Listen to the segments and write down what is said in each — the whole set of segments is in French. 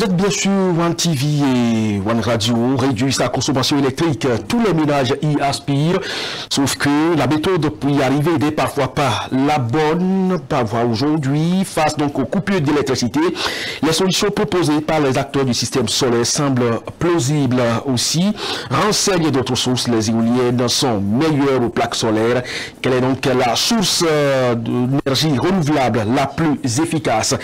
Vous êtes bien sûr One TV et One Radio réduit sa consommation électrique. Tous les ménages y aspirent, sauf que la méthode pour y arriver n'est parfois pas la bonne. Parfois aujourd'hui, face donc aux coupures d'électricité, les solutions proposées par les acteurs du système solaire semblent plausibles aussi. Renseignent d'autres sources, les éoliennes sont meilleures aux plaques solaires. Quelle est donc la source d'énergie renouvelable la plus efficace?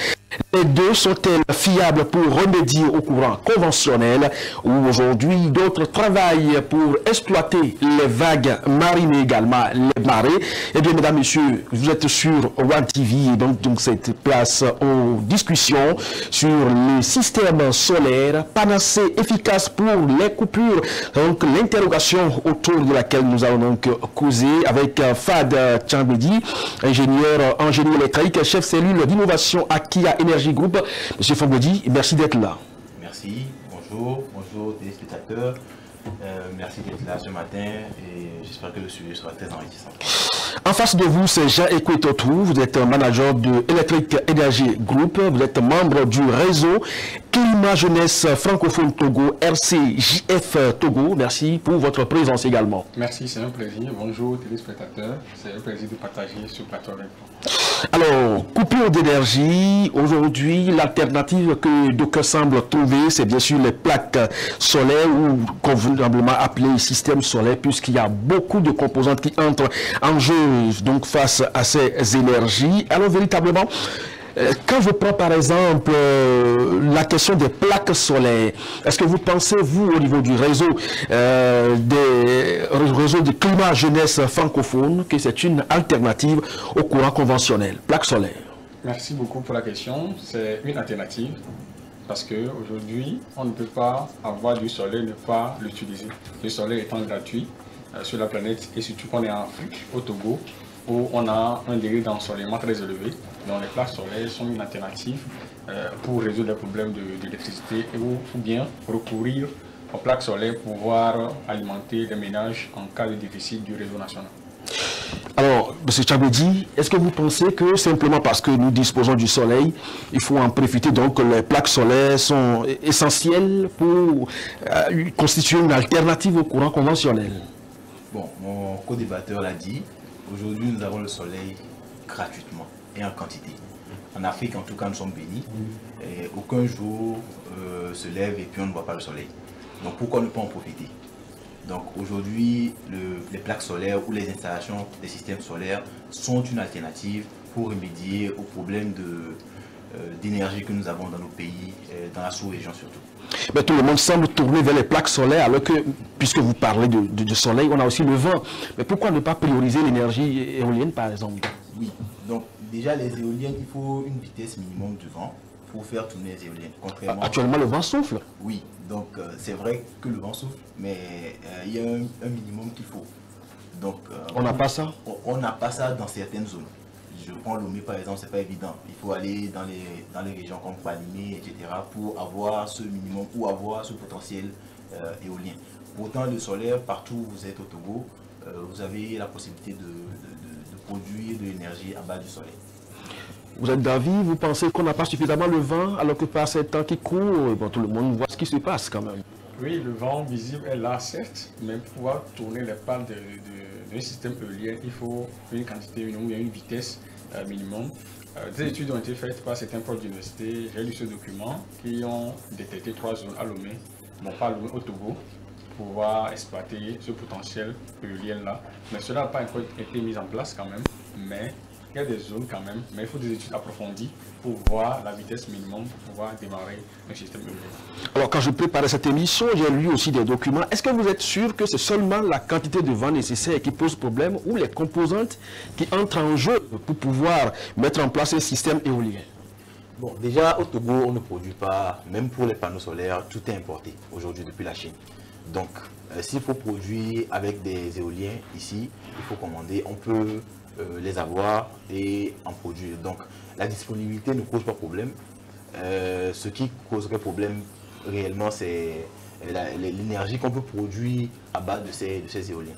Les deux sont-elles fiables pour remédier au courant conventionnel ou aujourd'hui d'autres travaillent pour exploiter les vagues marines et également les marées? Eh bien, mesdames, messieurs, vous êtes sur One TV et donc cette place aux discussions sur les systèmes solaires, panacée efficace pour les coupures. Donc, l'interrogation autour de laquelle nous allons donc causer avec Fad Tchambedi, ingénieur électrique, chef cellule d'innovation à Kia Energy Group. Monsieur Fambedi, merci d'être là. Merci, bonjour téléspectateurs. Merci d'être là ce matin et j'espère que le sujet sera très enrichissant. En face de vous, c'est Jean-Écoué Totrou. Vous êtes manager de Electric Energy Group. Vous êtes membre du réseau Climat Jeunesse Francophone Togo, RCJF Togo. Merci pour votre présence également. Merci, c'est un plaisir. Bonjour téléspectateurs. C'est un plaisir de partager ce plateau avec vous. Alors, coupure d'énergie, aujourd'hui, l'alternative que d'aucuns semblent trouver, c'est bien sûr les plaques solaires ou convenablement appelées système solaire, puisqu'il y a beaucoup de composantes qui entrent en jeu donc face à ces énergies. Alors, véritablement, quand je prends par exemple la question des plaques solaires, est-ce que vous pensez, vous, au niveau du réseau de climat jeunesse francophone, que c'est une alternative au courant conventionnel, plaques solaires? Merci beaucoup pour la question. C'est une alternative parce qu'aujourd'hui, on ne peut pas avoir du soleil et ne pas l'utiliser. Le soleil étant gratuit sur la planète et surtout qu'on est en Afrique, au Togo, où on a un degré d'ensoleillement très élevé. Donc les plaques solaires sont une alternative pour résoudre les problèmes d'électricité ou bien recourir aux plaques solaires pour pouvoir alimenter les ménages en cas de déficit du réseau national. Alors, M. Tchambedi, est-ce que vous pensez que simplement parce que nous disposons du soleil, il faut en profiter, donc les plaques solaires sont essentielles pour constituer une alternative au courant conventionnel? Bon, mon co-débatteur l'a dit, aujourd'hui nous avons le soleil gratuitement et en quantité. En Afrique, en tout cas, nous sommes bénis. Et aucun jour se lève et puis on ne voit pas le soleil. Donc pourquoi ne pas en profiter? Donc aujourd'hui, les plaques solaires ou les installations des systèmes solaires sont une alternative pour remédier aux problèmes d'énergie que nous avons dans nos pays, dans la sous-région surtout. Mais tout le monde semble tourner vers les plaques solaires, alors que, puisque vous parlez de soleil, on a aussi le vent. Mais pourquoi ne pas prioriser l'énergie éolienne, par exemple? Oui, donc déjà les éoliennes, il faut une vitesse minimum de vent pour faire tourner les éoliennes. Contrairement Actuellement, le vent souffle. Oui, donc c'est vrai que le vent souffle, mais il y a un minimum qu'il faut. Donc, on n'a pas ça? On n'a pas ça dans certaines zones. Je prends Lomé par exemple, c'est pas évident. Il faut aller dans les régions comme Palimé, etc. pour avoir ce minimum ou avoir ce potentiel éolien. Pourtant, le solaire, partout où vous êtes au Togo, vous avez la possibilité de produire de l'énergie à base du soleil. Vous êtes d'avis, vous pensez qu'on n'a pas suffisamment le vent, alors que par ces temps qui courent, bon, tout le monde voit ce qui se passe quand même. Oui, le vent visible est là, certes, mais pour pouvoir tourner les pales d'un système éolien, il faut une quantité minimum, une vitesse minimum. Des études ont été faites par certains profs d'université. J'ai lu ce document qui ont détecté 3 zones à Lomé, bon pas à Lomé, au Togo, pour pouvoir exploiter ce potentiel éolien-là. Mais cela n'a pas encore été mis en place quand même, mais il y a des zones quand même, mais il faut des études approfondies pour voir la vitesse minimum pour pouvoir démarrer un système éolien. Alors quand je préparais cette émission, j'ai lu aussi des documents. Est-ce que vous êtes sûr que c'est seulement la quantité de vent nécessaire qui pose problème ou les composantes qui entrent en jeu pour pouvoir mettre en place un système éolien? Bon, déjà au Togo, on ne produit pas, même pour les panneaux solaires, tout est importé aujourd'hui depuis la Chine. Donc, s'il faut produire avec des éoliens ici, il faut commander, on peut les avoir et en produire. Donc, la disponibilité ne pose pas problème. Ce qui causerait problème réellement, c'est l'énergie qu'on peut produire à base de ces éoliens.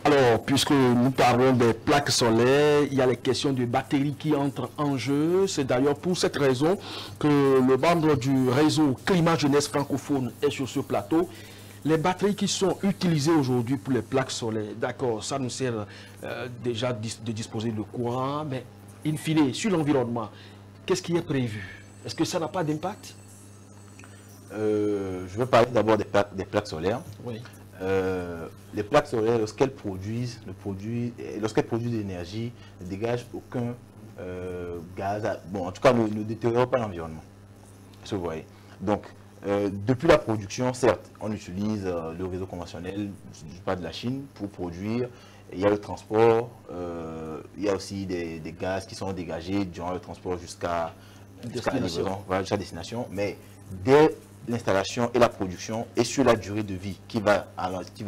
Alors, puisque nous parlons des plaques solaires, il y a les questions de batteries qui entrent en jeu. C'est d'ailleurs pour cette raison que le membre du réseau Climat Jeunesse francophone est sur ce plateau. Les batteries qui sont utilisées aujourd'hui pour les plaques solaires, d'accord, ça nous sert déjà de disposer de courant, mais in fine, sur l'environnement, qu'est-ce qui est prévu? Est-ce que ça n'a pas d'impact? Je veux parler d'abord des plaques solaires. Oui. Les plaques solaires, lorsqu'elles produisent de l'énergie, ne dégagent aucun gaz. Bon, en tout cas, ne détériorent pas l'environnement. Vous voyez. Donc, depuis la production, certes, on utilise le réseau conventionnel, je parle de la Chine, pour produire. Il y a le transport, il y a aussi des gaz qui sont dégagés durant le transport jusqu'à la destination. Mais dès l'installation et la production et sur la durée de vie qui va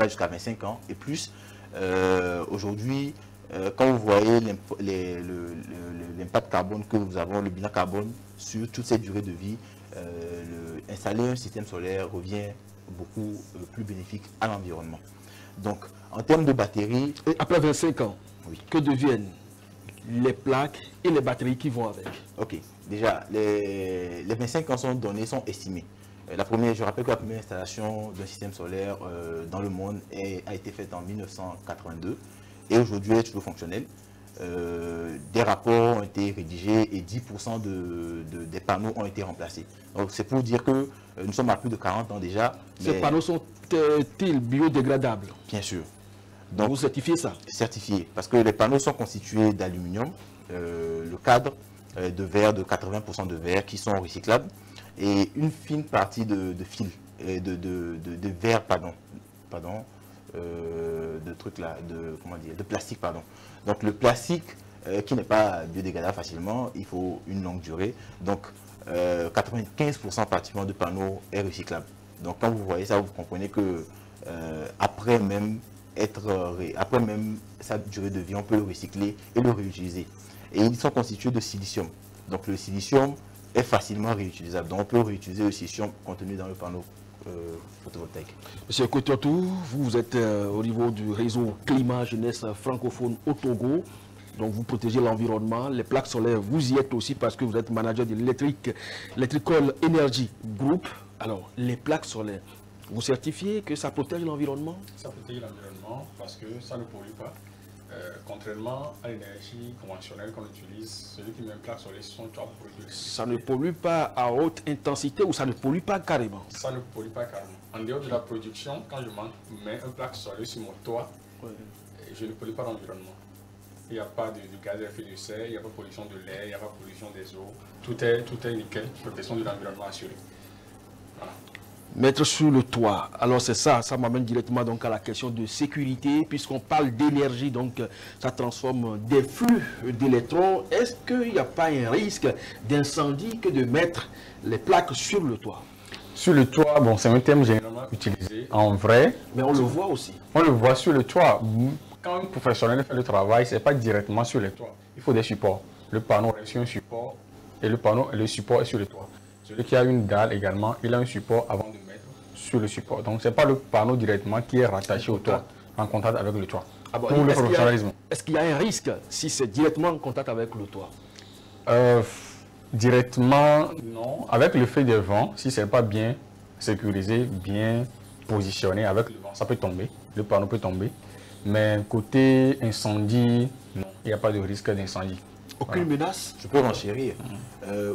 jusqu'à 25 ans et plus, aujourd'hui, quand vous voyez l'impact carbone que nous avons, le bilan carbone sur toute cette durée de vie, installer un système solaire revient beaucoup plus bénéfique à l'environnement. Donc, en termes de batterie... Et après 25 ans, oui. Que deviennent les plaques et les batteries qui vont avec? Ok, déjà, les 25 ans sont estimés. Je rappelle que la première installation d'un système solaire dans le monde a été faite en 1982 et aujourd'hui elle est toujours fonctionnelle. Des rapports ont été rédigés et 10% des panneaux ont été remplacés. Donc c'est pour dire que nous sommes à plus de 40 ans déjà. Ces panneaux sont-ils biodégradables? Bien sûr. Donc, vous certifiez ça? Certifié, parce que les panneaux sont constitués d'aluminium, le cadre de verre, de 80% de verre qui sont recyclables, et une fine partie de fil, de verre, de plastique, pardon. Donc le plastique qui n'est pas biodégradable facilement, il faut une longue durée. Donc 95% pratiquement de panneaux est recyclable. Donc quand vous voyez ça, vous comprenez que après même sa durée de vie, on peut le recycler et le réutiliser. Et ils sont constitués de silicium. Donc le silicium est facilement réutilisable. Donc on peut réutiliser le silicium contenu dans le panneau photovoltaïque. Monsieur Kototou, vous êtes au niveau du réseau Climat Jeunesse francophone au Togo. Donc vous protégez l'environnement, les plaques solaires, vous y êtes aussi parce que vous êtes manager de l'Electrical Energy Group. Alors, les plaques solaires, vous certifiez que ça protège l'environnement? Ça protège l'environnement parce que ça ne pollue pas. Contrairement à l'énergie conventionnelle qu'on utilise, celui qui met une plaque solaire, son toit brûle. Ça ne pollue pas à haute intensité ou ça ne pollue pas carrément? Ça ne pollue pas carrément. En dehors de la production, quand je mets une plaque solaire sur mon toit, je ne pollue pas l'environnement. Il n'y a pas de gaz à effet de serre, il n'y a pas de pollution de l'air, il n'y a pas de pollution des eaux. Tout est nickel, protection de l'environnement assurée. Voilà. Mettre sur le toit, alors c'est ça m'amène directement donc à la question de sécurité, puisqu'on parle d'énergie, donc ça transforme des flux d'électrons. Est-ce qu'il n'y a pas un risque d'incendie que de mettre les plaques sur le toit? Sur le toit, bon, c'est un terme généralement utilisé en vrai. Mais on le voit aussi. On le voit sur le toit. Quand un professionnel fait le travail, ce n'est pas directement sur le toit. Il faut des supports. Le panneau est sur un support et le support est sur le toit. Celui qui a une dalle également, il a un support avant de mettre sur le support. Donc, ce n'est pas le panneau directement qui est rattaché au toit, en contact avec le toit. Ah bon, pour le professionnalisme. Est-ce qu'il y a un risque si c'est directement en contact avec le toit? Directement, non. Avec le fait des vents, si ce n'est pas bien sécurisé, bien positionné avec le vent, ça peut tomber. Le panneau peut tomber. Mais côté incendie, non, il n'y a pas de risque d'incendie. Aucune menace? Je peux renchérir.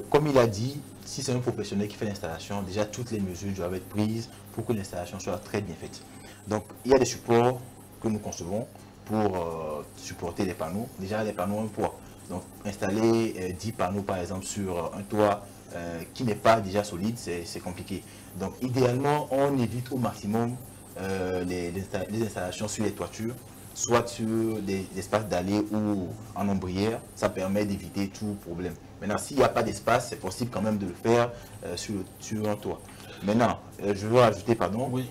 Comme il a dit, si c'est un professionnel qui fait l'installation, déjà toutes les mesures doivent être prises pour que l'installation soit très bien faite. Donc il y a des supports que nous concevons pour supporter les panneaux. Déjà les panneaux ont un poids. Donc installer 10 panneaux par exemple sur un toit qui n'est pas déjà solide, c'est compliqué. Donc idéalement, on évite au maximum les installations sur les toitures, soit sur des espaces d'allées ou en ombrière. Ça permet d'éviter tout problème. Maintenant, s'il n'y a pas d'espace, c'est possible quand même de le faire sur un toit. Maintenant, je veux rajouter, pardon, oui.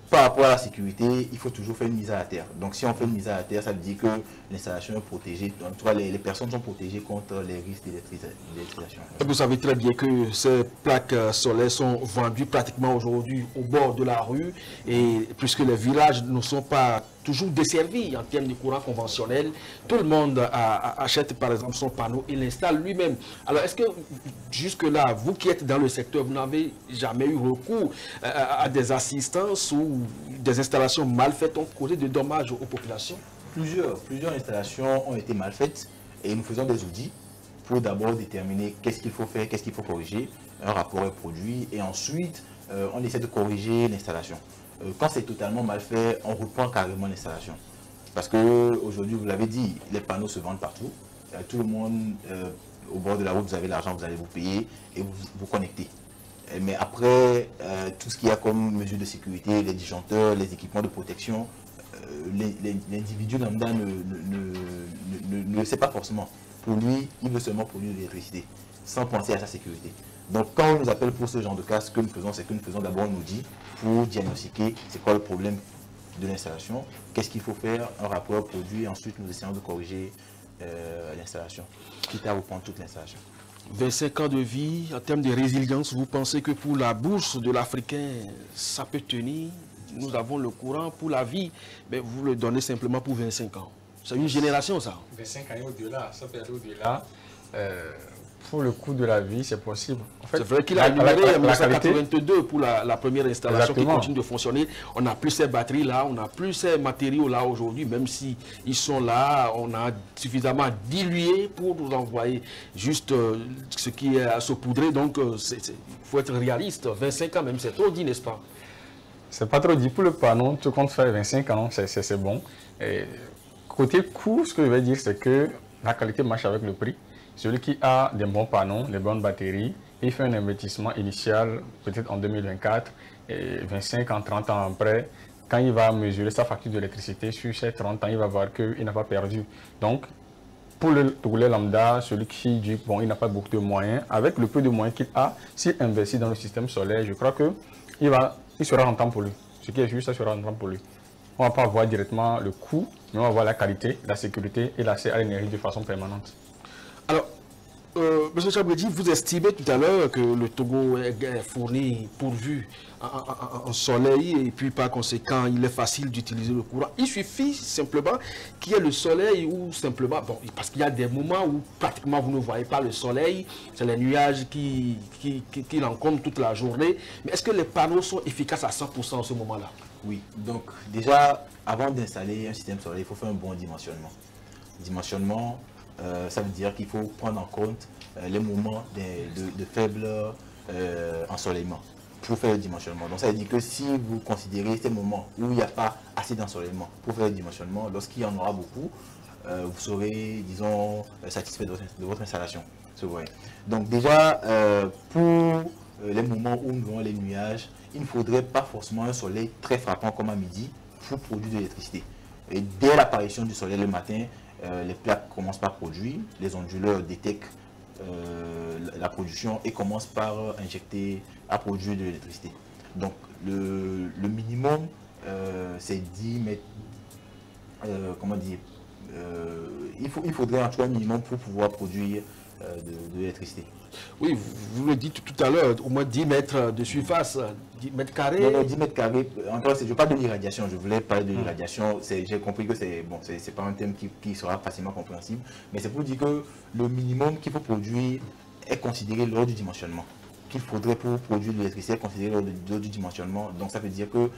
Par rapport à la sécurité, il faut toujours faire une mise à terre. Donc, si on fait une mise à terre, ça veut dire que l'installation est protégée. En tout cas, les personnes sont protégées contre les risques d'électrification. Vous savez très bien que ces plaques solaires sont vendues pratiquement aujourd'hui au bord de la rue. Et puisque les villages ne sont pas toujours desservi en termes de courant conventionnel. Tout le monde achète par exemple son panneau et l'installe lui-même. Alors est-ce que jusque-là, vous qui êtes dans le secteur, vous n'avez jamais eu recours à des assistances ou des installations mal faites ont causé de dommages aux populations? Plusieurs installations ont été mal faites et nous faisons des audits pour d'abord déterminer qu'est-ce qu'il faut faire, qu'est-ce qu'il faut corriger. Un rapport est produit et ensuite on essaie de corriger l'installation. Quand c'est totalement mal fait, on reprend carrément l'installation. Parce qu'aujourd'hui, vous l'avez dit, les panneaux se vendent partout. Tout le monde, au bord de la route, vous avez l'argent, vous allez vous payer et vous connectez. Mais après, tout ce qu'il y a comme mesures de sécurité, les disjoncteurs, les équipements de protection, l'individu lambda ne le sait pas forcément. Pour lui, il veut seulement produire de l'électricité, sans penser à sa sécurité. Donc quand on nous appelle pour ce genre de cas, ce que nous faisons, c'est que nous faisons d'abord un audit pour diagnostiquer c'est quoi le problème de l'installation, qu'est-ce qu'il faut faire, un rapport produit, et ensuite nous essayons de corriger l'installation, quitte à reprendre toute l'installation. 25 ans de vie, en termes de résilience, vous pensez que pour la bourse de l'Africain, ça peut tenir? Nous avons le courant pour la vie, mais vous le donnez simplement pour 25 ans. C'est une génération, ça. 25 ans et au-delà, ça peut aller au-delà. Pour le coût de la vie, c'est possible. En fait, c'est vrai qu'il a libéré en 1982 pour la première installation qui continue de fonctionner. On n'a plus ces batteries-là, on n'a plus ces matériaux-là aujourd'hui, même si ils sont là, on a suffisamment dilué pour nous envoyer juste ce qui est saupoudré. Donc, il faut être réaliste. 25 ans même, c'est trop dit, n'est-ce pas? C'est pas trop dit. Pour le panneau, tu comptes faire 25 ans, c'est bon. Et côté coût, ce que je vais dire, c'est que la qualité marche avec le prix. Celui qui a des bons panneaux, des bonnes batteries, il fait un investissement initial, peut-être en 2024, et 25 ans, 30 ans après, quand il va mesurer sa facture d'électricité sur ces 30 ans, il va voir qu'il n'a pas perdu. Donc, pour le Togolais lambda, celui qui dit bon, il n'a pas beaucoup de moyens, avec le peu de moyens qu'il a, s'il investit dans le système solaire, je crois qu'il sera rentable pour lui. Ce qui est juste, ça sera rentable pour lui. On ne va pas voir directement le coût, mais on va voir la qualité, la sécurité et l'accès à l'énergie de façon permanente. Alors, M. Chabredi, vous estimez tout à l'heure que le Togo est fourni, pourvu en soleil et puis par conséquent, il est facile d'utiliser le courant. Il suffit simplement qu'il y ait le soleil ou simplement, bon, parce qu'il y a des moments où pratiquement vous ne voyez pas le soleil, c'est les nuages qui l'encombrent toute la journée. Mais est-ce que les panneaux sont efficaces à 100% en ce moment-là? Oui, donc déjà, avant d'installer un système solaire, il faut faire un bon dimensionnement. Dimensionnement, ça veut dire qu'il faut prendre en compte les moments de faible ensoleillement pour faire le dimensionnement. Donc ça veut dire que si vous considérez ces moments où il n'y a pas assez d'ensoleillement pour faire le dimensionnement, lorsqu'il y en aura beaucoup, vous serez, disons, satisfait de votre installation. Donc déjà, pour les moments où nous avons les nuages, il ne faudrait pas forcément un soleil très frappant comme à midi pour produire de l'électricité. Et dès l'apparition du soleil le matin, les plaques commencent par produire, les onduleurs détectent la production et commencent par injecter, à produire de l'électricité. Donc le minimum, c'est 10 mètres, comment dire, il faudrait en tout cas un minimum pour pouvoir produire de l'électricité. Oui, vous le dites tout à l'heure, au moins 10 mètres de surface, 10 mètres carrés. Non, 10 mètres carrés, encore, je parle de l'irradiation, je voulais parler de l'irradiation, j'ai compris que c'est pas un thème qui sera facilement compréhensible, mais c'est pour dire que le minimum qu'il faut produire est considéré lors du dimensionnement. Qu'il faudrait pour produire de l'électricité est considéré lors du dimensionnement, donc ça veut dire que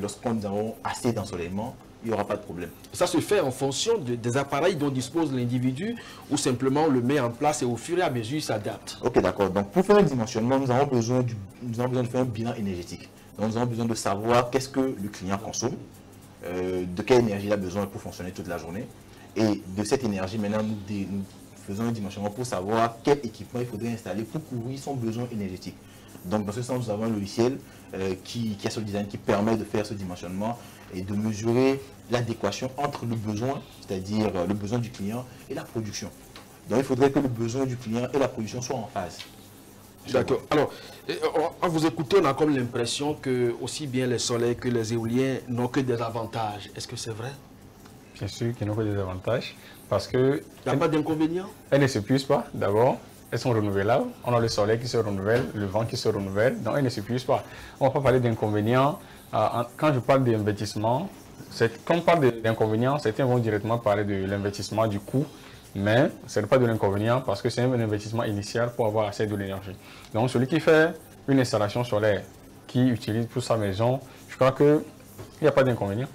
lorsqu'on avons assez d'ensoleillement, il n'y aura pas de problème. Ça se fait en fonction des appareils dont dispose l'individu ou simplement on le met en place et au fur et à mesure il s'adapte. Ok, d'accord. Donc pour faire un dimensionnement, nous avons besoin de faire un bilan énergétique. Donc nous avons besoin de savoir qu'est-ce que le client consomme, de quelle énergie il a besoin pour fonctionner toute la journée. Et de cette énergie, maintenant, nous faisons un dimensionnement pour savoir quel équipement il faudrait installer pour couvrir son besoin énergétique. Donc dans ce sens, nous avons un logiciel qui a ce design qui permet de faire ce dimensionnement et de mesurer l'adéquation entre le besoin, c'est-à-dire le besoin du client et la production. Donc il faudrait que le besoin du client et la production soient en phase. D'accord. Alors, en vous écoutant, on a comme l'impression que aussi bien les soleils que les éoliens n'ont que des avantages. Est-ce que c'est vrai? Bien sûr qu'ils n'ont que des avantages parce que... Il n'y a pas d'inconvénients? Elles ne s'épuisent pas, d'abord. Elles sont renouvelables. On a le soleil qui se renouvelle, le vent qui se renouvelle, donc elles ne s'épuisent pas. On ne va pas parler d'inconvénients. Quand je parle d'investissement, Quand on parle d'inconvénients, certains vont directement parler de l'investissement, du coût, mais ce n'est pas de l'inconvénient parce que c'est un investissement initial pour avoir accès de l'énergie. Donc, celui qui fait une installation solaire, qui utilise pour sa maison, je crois qu'il n'y a pas d'inconvénient.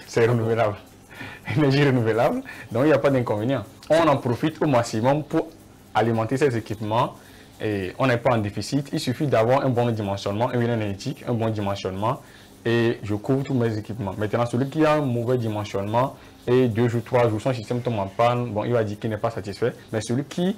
C'est renouvelable. Énergie renouvelable, donc il n'y a pas d'inconvénient. On en profite au maximum pour alimenter ces équipements et on n'est pas en déficit. Il suffit d'avoir un bon dimensionnement, un bilan énergétique, un bon dimensionnement et je couvre tous mes équipements. Maintenant, celui qui a un mauvais dimensionnement et 2 jours, 3 jours, son système tombe en panne, bon, il va dire qu'il n'est pas satisfait. Mais celui qui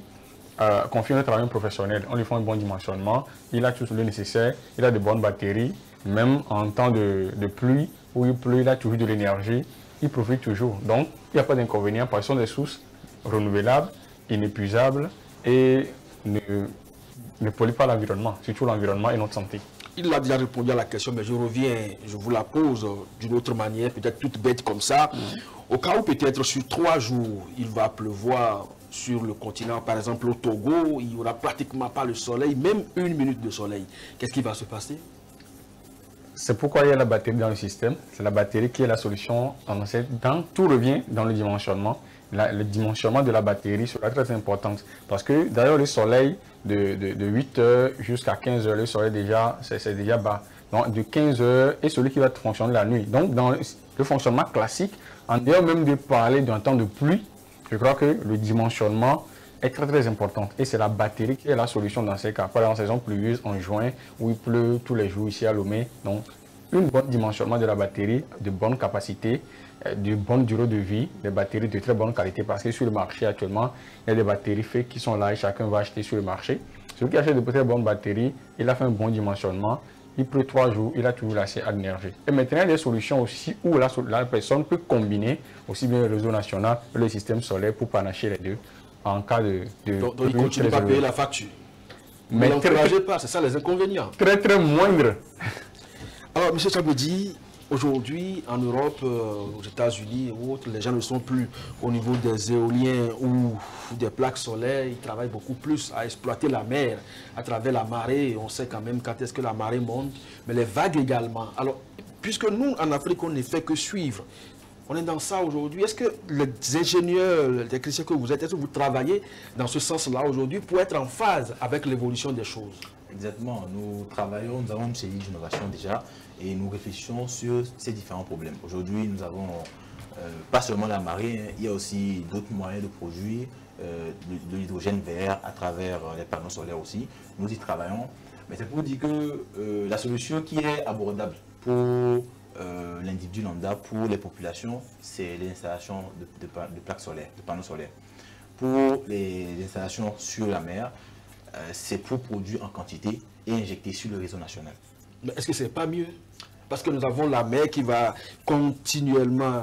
confie un travail professionnel, on lui fait un bon dimensionnement, il a tout le nécessaire, il a de bonnes batteries, même en temps de pluie, où il pleut, il a toujours de l'énergie, il profite toujours. Donc, il n'y a pas d'inconvénient parce que ce sont des sources renouvelables, inépuisables et ne polluent pas l'environnement, surtout l'environnement et notre santé. Il a déjà répondu à la question, mais je reviens, je vous la pose d'une autre manière, peut-être toute bête comme ça. Au cas où peut-être sur 3 jours, il va pleuvoir sur le continent, par exemple au Togo, il n'y aura pratiquement pas le soleil, même 1 minute de soleil. Qu'est-ce qui va se passer? C'est pourquoi il y a la batterie dans le système. C'est la batterie qui est la solution. Tout revient dans le dimensionnement. Le dimensionnement de la batterie sera très important. Parce que d'ailleurs, le soleil, de 8 h jusqu'à 15 h, le soleil c'est déjà bas. Donc de 15 h et celui qui va fonctionner la nuit. Donc dans le fonctionnement classique, en dehors même de parler d'un temps de pluie, je crois que le dimensionnement est très important. Et c'est la batterie qui est la solution dans ces cas. Par exemple, en saison pluvieuse, en juin, où il pleut tous les jours ici à Lomé. Donc, un bon dimensionnement de la batterie, de bonne capacité, de bonne durée de vie, des batteries de très bonne qualité. Parce que sur le marché actuellement, il y a des batteries fake qui sont là et chacun va acheter sur le marché. Celui qui achète de très bonnes batteries, il a fait un bon dimensionnement. Il pleut 3 jours, il a toujours l'accès à l'énergie. Et maintenant, il y a des solutions aussi où la personne peut combiner aussi bien le réseau national que le système solaire pour panacher les deux en cas de donc il continue pas à payer la facture. Mais ne l'encouragez pas, c'est ça les inconvénients. Très moindre. Alors, M. Chabedi, aujourd'hui, en Europe, aux États-Unis et autres, les gens ne sont plus au niveau des éoliens ou des plaques solaires. Ils travaillent beaucoup plus à exploiter la mer à travers la marée. On sait quand même quand est-ce que la marée monte, mais les vagues également. Alors, puisque nous, en Afrique, on ne fait que suivre, on est dans ça aujourd'hui. Est-ce que les ingénieurs, les techniciens que vous êtes, est-ce que vous travaillez dans ce sens-là aujourd'hui pour être en phase avec l'évolution des choses? Exactement. Nous travaillons, nous avons une cellule d'innovation déjà et nous réfléchissons sur ces différents problèmes. Aujourd'hui, nous avons pas seulement la marée, hein, il y a aussi d'autres moyens de produire de l'hydrogène vert à travers les panneaux solaires aussi. Nous y travaillons. Mais c'est pour dire que la solution qui est abordable pour l'individu lambda, pour les populations, c'est l'installation de plaques solaires, de panneaux solaires. Pour les installations sur la mer, c'est pour produire en quantité et injecter sur le réseau national. Mais est-ce que c'est pas mieux? Parce que nous avons la mer qui va continuellement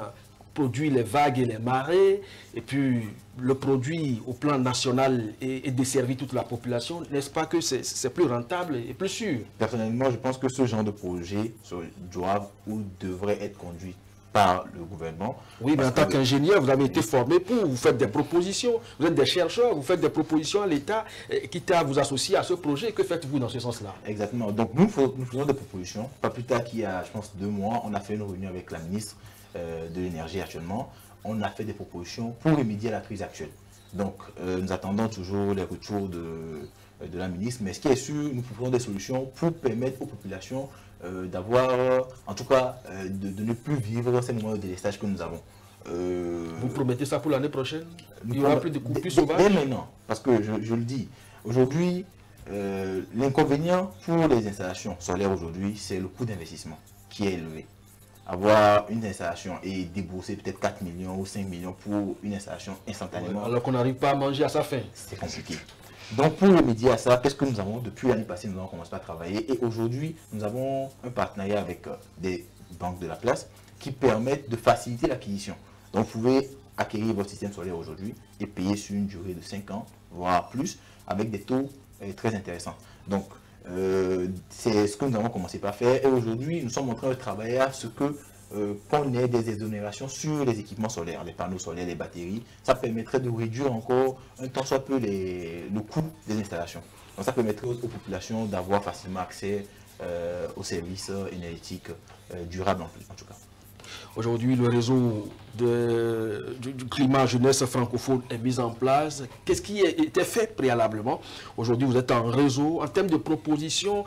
produire les vagues et les marées, et puis le produit au plan national et desservir toute la population. N'est-ce pas que c'est plus rentable et plus sûr? Personnellement, je pense que ce genre de projet doivent ou devrait être conduit par le gouvernement. Oui, mais en tant qu'ingénieur, vous avez été formé pour, vous faites des propositions, vous êtes des chercheurs, vous faites des propositions à l'État, quitte à vous associer à ce projet. Que faites-vous dans ce sens-là? Exactement. Donc nous faisons des propositions. Pas plus tard qu'il y a, je pense, 2 mois, on a fait une réunion avec la ministre de l'énergie actuellement. On a fait des propositions pour remédier à la crise actuelle. Donc nous attendons toujours les retours de la ministre, mais ce qui est sûr, nous proposons des solutions pour permettre aux populations d'avoir, en tout cas, de ne plus vivre ces moments de délestage que nous avons. Vous promettez ça pour l'année prochaine? Il n'y aura plus de coupures sauvages? Dès maintenant, parce que je le dis, aujourd'hui, l'inconvénient pour les installations solaires aujourd'hui, c'est le coût d'investissement qui est élevé. Avoir une installation et débourser peut-être 4 millions ou 5 millions pour une installation instantanément. Ouais, alors qu'on n'arrive pas à manger à sa faim. C'est compliqué. Donc pour remédier à ça, qu'est-ce que nous avons? Depuis l'année passée, nous avons commencé à travailler et aujourd'hui, nous avons un partenariat avec des banques de la place qui permettent de faciliter l'acquisition. Donc vous pouvez acquérir votre système solaire aujourd'hui et payer sur une durée de 5 ans, voire plus, avec des taux très intéressants. Donc c'est ce que nous avons commencé par faire et aujourd'hui, nous sommes en train de travailler à ce que qu'on ait des exonérations sur les équipements solaires, les panneaux solaires, les batteries. Ça permettrait de réduire encore un tant soit peu le coût des installations. Donc ça permettrait aux populations d'avoir facilement accès aux services énergétiques durables en tout cas. Aujourd'hui, le réseau du climat jeunesse francophone est mis en place. Qu'est-ce qui était fait préalablement? Aujourd'hui, vous êtes en réseau, en termes de propositions,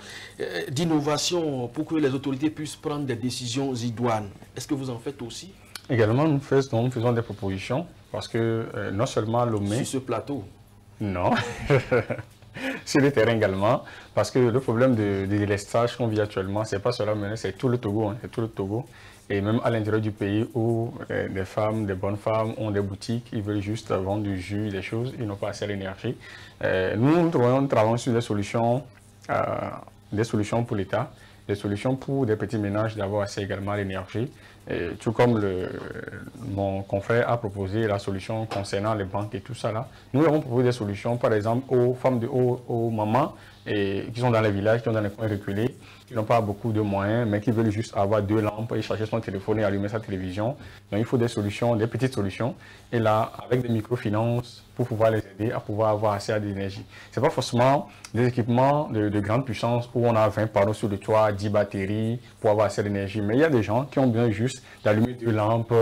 d'innovation, pour que les autorités puissent prendre des décisions idoines. Est-ce que vous en faites aussi? Également, nous faisons des propositions parce que non seulement Lomé... Sur ce plateau? Non. Sur le terrain également, parce que le problème de délestage qu'on vit actuellement, c'est pas seulement, c'est tout le Togo, hein, c'est tout le Togo. Et même à l'intérieur du pays où des femmes, des bonnes femmes ont des boutiques, ils veulent juste vendre du jus, des choses, ils n'ont pas assez d'énergie. Nous travaillons sur des solutions pour l'État, des solutions pour des petits ménages d'avoir accès également à l'énergie. Tout comme mon confrère a proposé la solution concernant les banques et tout ça là. Nous avons proposé des solutions, par exemple, aux femmes, aux mamans qui sont dans les villages, qui sont dans les coins reculés, qui n'ont pas beaucoup de moyens, mais qui veulent juste avoir 2 lampes et charger son téléphone et allumer sa télévision. Donc il faut des solutions, des petites solutions. Et là, avec des microfinances, pour pouvoir les aider à pouvoir avoir accès à de l'énergie. Ce n'est pas forcément des équipements de grande puissance où on a 20 panneaux sur le toit, 10 batteries pour avoir assez d'énergie. Mais il y a des gens qui ont besoin juste d'allumer 2 lampes,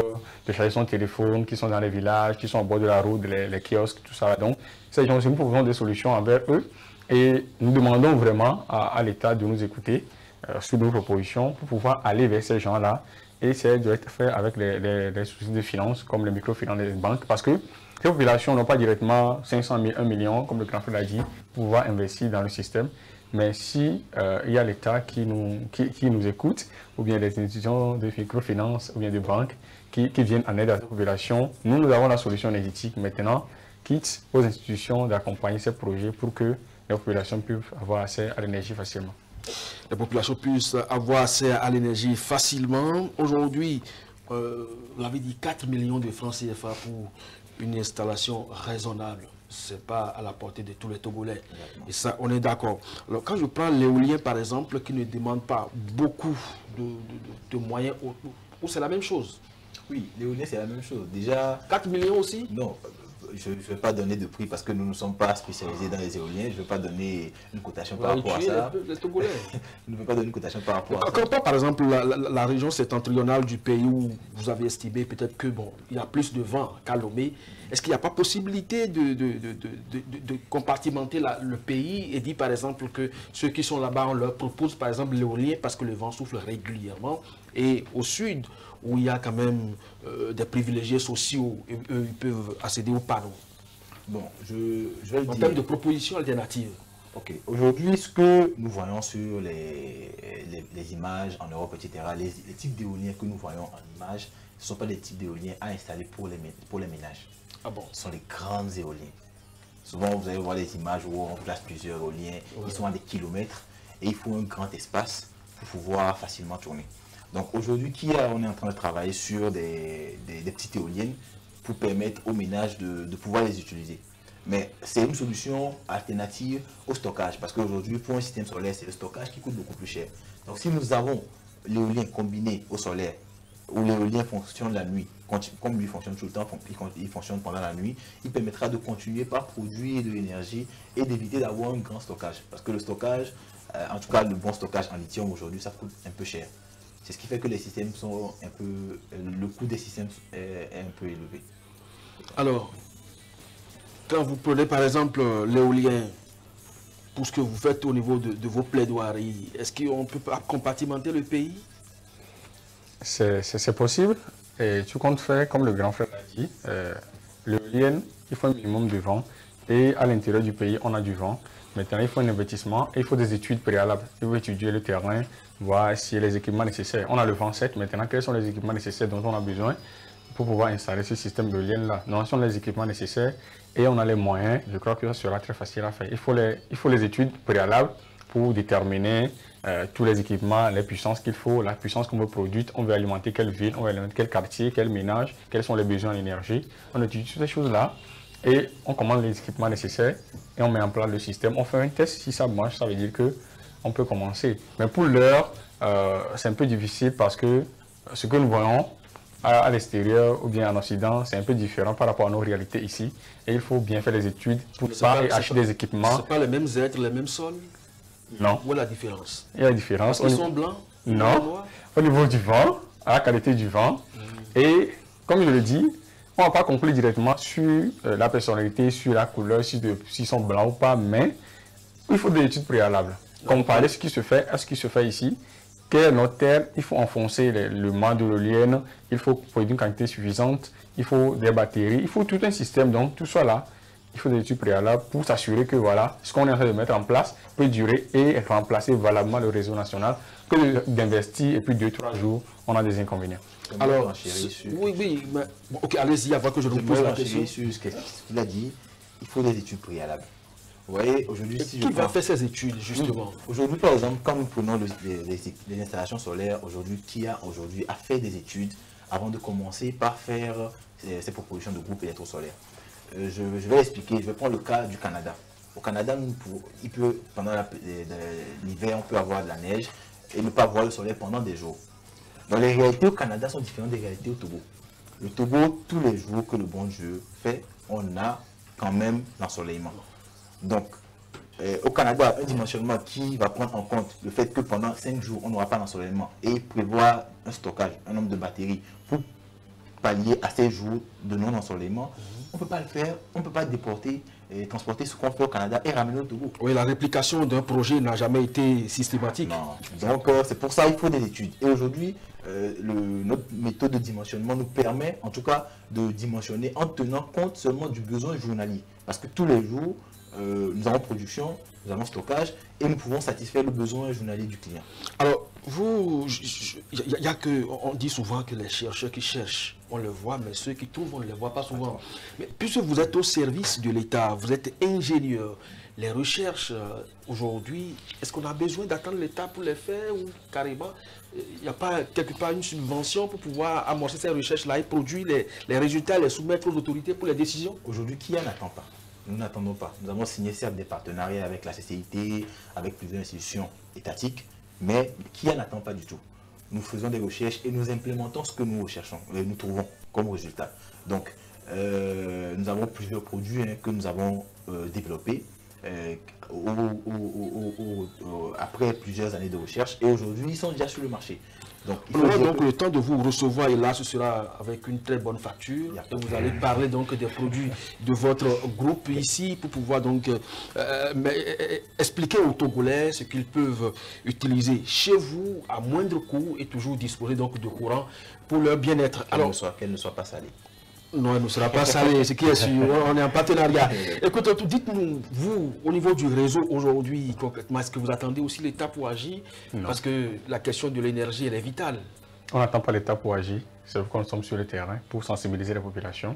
de charger son téléphone, qui sont dans les villages, qui sont au bord de la route, les kiosques, tout ça. Donc, ces gens aussi, nous proposons des solutions envers eux. Et nous demandons vraiment à l'État de nous écouter sur nos propositions pour pouvoir aller vers ces gens-là. Et c'est doit être fait avec les soucis de finances, comme les microfinances des banques, parce que ces populations n'ont pas directement 500 000, 1 million, comme le grand frère l'a dit, pour pouvoir investir dans le système. Mais si il y a l'État qui nous écoute, ou bien des institutions de microfinance, ou bien des banques qui viennent en aide à cette population, nous avons la solution énergétique maintenant, quitte aux institutions d'accompagner ces projets pour que les populations puissent avoir accès à l'énergie facilement. Les populations puissent avoir accès à l'énergie facilement. Aujourd'hui, vous l'avez dit, 4 millions de francs CFA pour une installation raisonnable. Ce n'est pas à la portée de tous les Togolais. Et ça, on est d'accord. Alors, quand je prends l'éolien, par exemple, qui ne demande pas beaucoup de moyens, ou c'est la même chose? Oui, l'éolien, c'est la même chose. Déjà... 4 millions aussi? Non, je ne vais pas donner de prix parce que nous ne sommes pas spécialisés dans les éoliens. Je ne vais pas donner une cotation par rapport à ça. Les Togolais. Je ne vais pas donner une cotation par rapport à ça. Quand par exemple, la région septentrionale du pays où vous avez estimé peut-être que bon, il y a plus de vent qu'à Lomé, est-ce qu'il n'y a pas possibilité de compartimenter le pays et dire par exemple que ceux qui sont là-bas, on leur propose par exemple l'éolien parce que le vent souffle régulièrement, et au sud, où il y a quand même des privilégiés sociaux, eux, ils peuvent accéder aux panneaux? Bon, je vais le dire. En termes de propositions alternatives. Ok. Aujourd'hui, ce que nous voyons sur les images en Europe, etc., les types d'éoliens que nous voyons en images, ce ne sont pas des types d'éoliens à installer pour les ménages. Ah bon? Ce sont les grandes éoliens. Souvent, vous allez voir des images où on place plusieurs éoliens, ils sont à des kilomètres, et il faut un grand espace pour pouvoir facilement tourner. Donc aujourd'hui, on est en train de travailler sur des petites éoliennes pour permettre aux ménages de pouvoir les utiliser. Mais c'est une solution alternative au stockage, parce qu'aujourd'hui, pour un système solaire, c'est le stockage qui coûte beaucoup plus cher. Donc si nous avons l'éolien combiné au solaire, où l'éolien fonctionne la nuit, comme lui fonctionne tout le temps, il fonctionne pendant la nuit, il permettra de continuer par produire de l'énergie et d'éviter d'avoir un grand stockage. Parce que le stockage, en tout cas le bon stockage en lithium aujourd'hui, ça coûte un peu cher. C'est ce qui fait que les systèmes sont un peu... Le coût des systèmes est un peu élevé. Alors, quand vous prenez par exemple l'éolien, pour ce que vous faites au niveau de vos plaidoiries, est-ce qu'on peut compartimenter le pays? C'est possible. Et tu comptes faire, comme le grand frère l'a dit, l'éolien, il faut un minimum de vent. Et à l'intérieur du pays, on a du vent. Maintenant, il faut un investissement et il faut des études préalables. Il faut étudier le terrain, voir si les équipements nécessaires. On a le vent sec. Maintenant, quels sont les équipements nécessaires dont on a besoin pour pouvoir installer ce système d'éolien-là? Non, ce sont les équipements nécessaires et on a les moyens. Je crois que ça sera très facile à faire. Il faut les études préalables pour déterminer tous les équipements, les puissances qu'il faut, la puissance qu'on veut produire, on veut alimenter quelle ville, on veut alimenter quel quartier, quel ménage, quels sont les besoins en énergie. On étudie toutes ces choses-là et on commande les équipements nécessaires et on met en place le système. On fait un test, si ça marche, ça veut dire qu'on peut commencer. Mais pour l'heure, c'est un peu difficile parce que ce que nous voyons à l'extérieur ou bien en Occident, c'est un peu différent par rapport à nos réalités ici. Et il faut bien faire les études pour ça et acheter des équipements. Ce n'est pas les mêmes êtres, les mêmes sols? Non. Où est la différence? Il y a la différence. Ils sont blancs? Non. Au niveau du vent, à la qualité du vent. Et comme je le dis, on ne va pas conclure directement sur la personnalité, sur la couleur, s'ils sont blancs ou pas, mais il faut des études préalables. Comparer ce qui se fait à ce qui se fait ici. Quelle est notre terre? Il faut enfoncer le mât de l'éolienne, il faut produire une quantité suffisante, il faut des batteries, il faut tout un système, donc tout ça là. Il faut des études préalables pour s'assurer que voilà, ce qu'on est en train de mettre en place peut durer et remplacer valablement le réseau national, que d'investir et puis 2-3 jours, on a des inconvénients. Alors, oui, mais, bon, ok, allez-y avant que je vous pose la question. Sur ce qu'il a dit, il faut des études préalables. Vous voyez, aujourd'hui, si qui va faire ces études, justement? Aujourd'hui, par exemple, quand nous prenons les installations solaires, aujourd'hui, qui a aujourd'hui à faire des études avant de commencer par faire ces propositions de groupes électrosolaires? Je vais l'expliquer, je vais prendre le cas du Canada. Au Canada, pendant l'hiver, on peut avoir de la neige et ne pas voir le soleil pendant des jours. Donc les réalités au Canada sont différentes des réalités au Togo. Le Togo, tous les jours que le bon Dieu fait, on a quand même l'ensoleillement. Donc, au Canada, un dimensionnement qui va prendre en compte le fait que pendant 5 jours, on n'aura pas d'ensoleillement et prévoir un stockage, un nombre de batteries pour pallier à ces jours de non-ensoleillement, on ne peut pas le faire, on ne peut pas déporter et transporter ce qu'on fait au Canada et ramener au Togo. Oui, la réplication d'un projet n'a jamais été systématique. Non. Donc, c'est pour ça qu'il faut des études. Et aujourd'hui, notre méthode de dimensionnement nous permet, en tout cas, de dimensionner en tenant compte seulement du besoin journalier. Parce que tous les jours, nous avons production, nous avons stockage et nous pouvons satisfaire le besoin journalier du client. Alors, vous, on dit souvent que les chercheurs qui cherchent, on le voit, mais ceux qui trouvent, on ne les voit pas souvent. Mais puisque vous êtes au service de l'État, vous êtes ingénieur, les recherches aujourd'hui, est-ce qu'on a besoin d'attendre l'État pour les faire ou carrément, il n'y a pas quelque part une subvention pour pouvoir amorcer ces recherches-là et produire les résultats, les soumettre aux autorités pour les décisions? Aujourd'hui, qui n'attend pas? Nous n'attendons pas. Nous avons signé certes des partenariats avec la CCIT, avec plusieurs institutions étatiques, mais qui n'attend pas du tout? Nous faisons des recherches et nous implémentons ce que nous recherchons, et nous trouvons comme résultat. Donc, nous avons plusieurs produits que nous avons développés après plusieurs années de recherche et aujourd'hui, ils sont déjà sur le marché. Donc, le temps de vous recevoir et là, ce sera avec une très bonne facture. Et vous allez parler donc des produits de votre groupe ici pour pouvoir donc expliquer aux Togolais ce qu'ils peuvent utiliser chez vous à moindre coût et toujours disposer donc de courant pour leur bien-être. Alors, qu'elle ne soit pas salée. Non, elle ne sera pas salée, ce qui est sûr, on est en partenariat. Écoutez, dites-nous, vous, au niveau du réseau aujourd'hui, concrètement, est-ce que vous attendez aussi l'État pour agir? Non. Parce que la question de l'énergie, elle est vitale. On n'attend pas l'État pour agir, c'est pourquoi nous sommes sur le terrain pour sensibiliser la population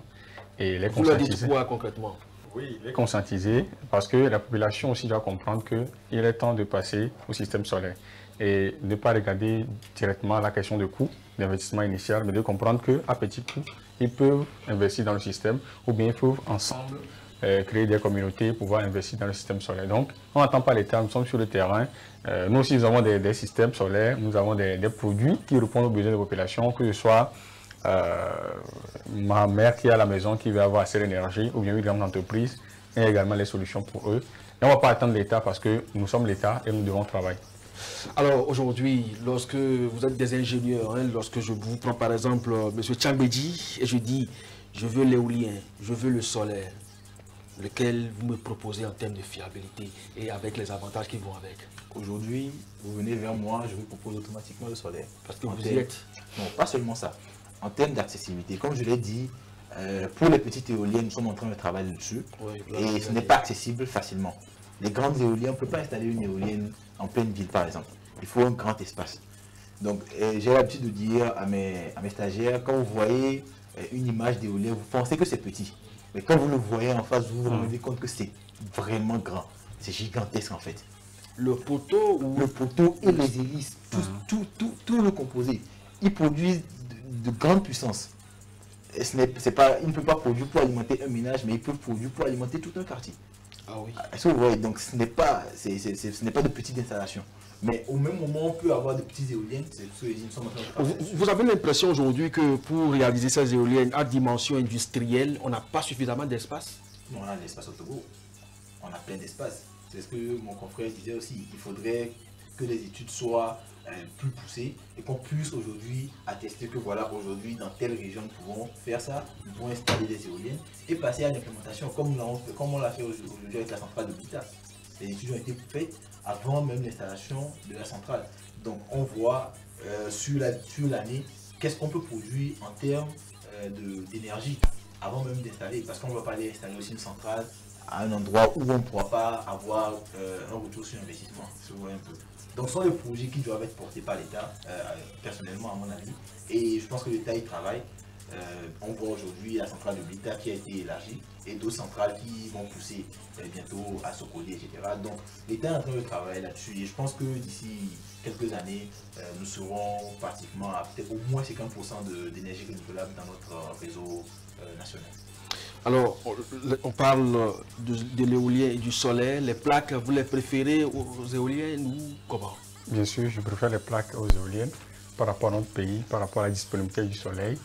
et les conscientiser. Vous leur dites quoi concrètement? Oui, les conscientiser, parce que la population aussi doit comprendre qu'il est temps de passer au système solaire et ne pas regarder directement la question de coût d'investissement initial, mais de comprendre qu'à petit coût, ils peuvent investir dans le système ou bien ils peuvent ensemble créer des communautés pour pouvoir investir dans le système solaire. Donc, on n'attend pas l'État, nous sommes sur le terrain. Nous aussi, nous avons des systèmes solaires, nous avons des produits qui répondent aux besoins de la population, que ce soit ma mère qui est à la maison, qui veut avoir assez d'énergie, ou bien une grande entreprise, et également les solutions pour eux. Et on ne va pas attendre l'État parce que nous sommes l'État et nous devons travailler. Alors aujourd'hui, lorsque vous êtes des ingénieurs, lorsque je vous prends par exemple M. Tchambedji et je dis je veux l'éolien, je veux le solaire, lequel vous me proposez en termes de fiabilité et avec les avantages qui vont avec? Aujourd'hui, vous venez vers moi, je vous propose automatiquement le solaire. Parce que vous y êtes? Non, pas seulement ça. En termes d'accessibilité, comme je l'ai dit, pour les petites éoliennes, nous sommes en train de travailler dessus et ce n'est pas accessible facilement. Les grandes éoliennes, on ne peut pas installer une éolienne en pleine ville, par exemple. Il faut un grand espace. Donc, j'ai l'habitude de dire à mes stagiaires, quand vous voyez une image d'éolien, vous pensez que c'est petit. Mais quand vous le voyez en face, vous vous rendez compte que c'est vraiment grand. C'est gigantesque, en fait. Le poteau ou... Le poteau et les hélices, tout le composé. Ils produisent de grandes puissances. Il ne peut pas produire pour alimenter un ménage, mais il peut produire pour alimenter tout un quartier. Ah oui. Est-ce que vous voyez? Donc ce n'est pas de petites installations. Mais au même moment, on peut avoir de petites éoliennes. Vous avez l'impression aujourd'hui que pour réaliser ces éoliennes à dimension industrielle, on n'a pas suffisamment d'espace? Non, on a de l'espace au Togo. On a plein d'espace. C'est ce que mon confrère disait aussi. Il faudrait que les études soient plus poussée et qu'on puisse aujourd'hui attester que voilà, aujourd'hui dans telle région nous pouvons faire ça, nous pouvons installer des éoliennes et passer à l'implémentation comme on l'a fait aujourd'hui avec la centrale de Blita. Les études ont été faites avant même l'installation de la centrale. Donc on voit sur l'année qu'est-ce qu'on peut produire en termes d'énergie avant même d'installer, parce qu'on ne va pas aller installer aussi une centrale à un endroit où on ne pourra pas avoir un retour sur investissement, si vous voyez un peu. Donc ce sont des projets qui doivent être portés par l'État, personnellement à mon avis, et je pense que l'État y travaille. On voit aujourd'hui la centrale de Blita qui a été élargie et d'autres centrales qui vont pousser bientôt à Sokoli, etc. Donc l'État est en train de travailler là-dessus et je pense que d'ici quelques années, nous serons pratiquement à peut-être au moins 50% d'énergie renouvelable dans notre réseau national. Alors, on parle de l'éolien et du solaire. Les plaques, vous les préférez aux éoliennes ou comment? Bien sûr, je préfère les plaques aux éoliennes par rapport à notre pays, par rapport à la disponibilité du soleil.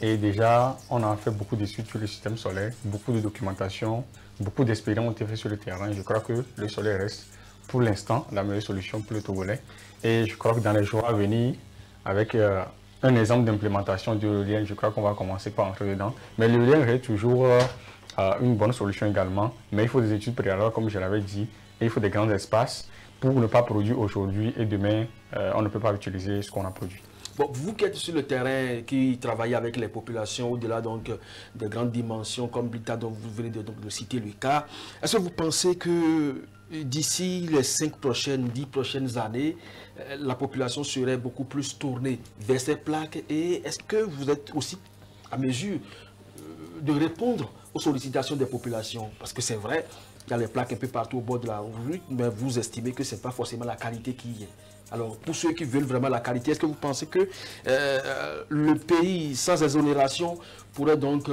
Et déjà, on a fait beaucoup d'études sur le système solaire, beaucoup de documentation, beaucoup d'expériences ont été faites sur le terrain. Je crois que le soleil reste pour l'instant la meilleure solution pour le Togolais. Et je crois que dans les jours à venir, avec un exemple d'implémentation de l'éolien, je crois qu'on va commencer par entrer dedans. Mais l'éolien reste toujours une bonne solution également. Mais il faut des études préalables, comme je l'avais dit, et il faut des grands espaces pour ne pas produire aujourd'hui et demain, on ne peut pas utiliser ce qu'on a produit. Bon, vous qui êtes sur le terrain, qui travaillez avec les populations au-delà donc de grandes dimensions comme Blita, dont vous venez de citer le cas, est-ce que vous pensez que d'ici les 10 prochaines années, la population serait beaucoup plus tournée vers ces plaques? Et est-ce que vous êtes aussi à mesure de répondre aux sollicitations des populations? Parce que c'est vrai, il y a les plaques un peu partout au bord de la route, mais vous estimez que ce n'est pas forcément la qualité qui y est. Alors, pour ceux qui veulent vraiment la qualité, est-ce que vous pensez que le pays, sans exonération, pourrait donc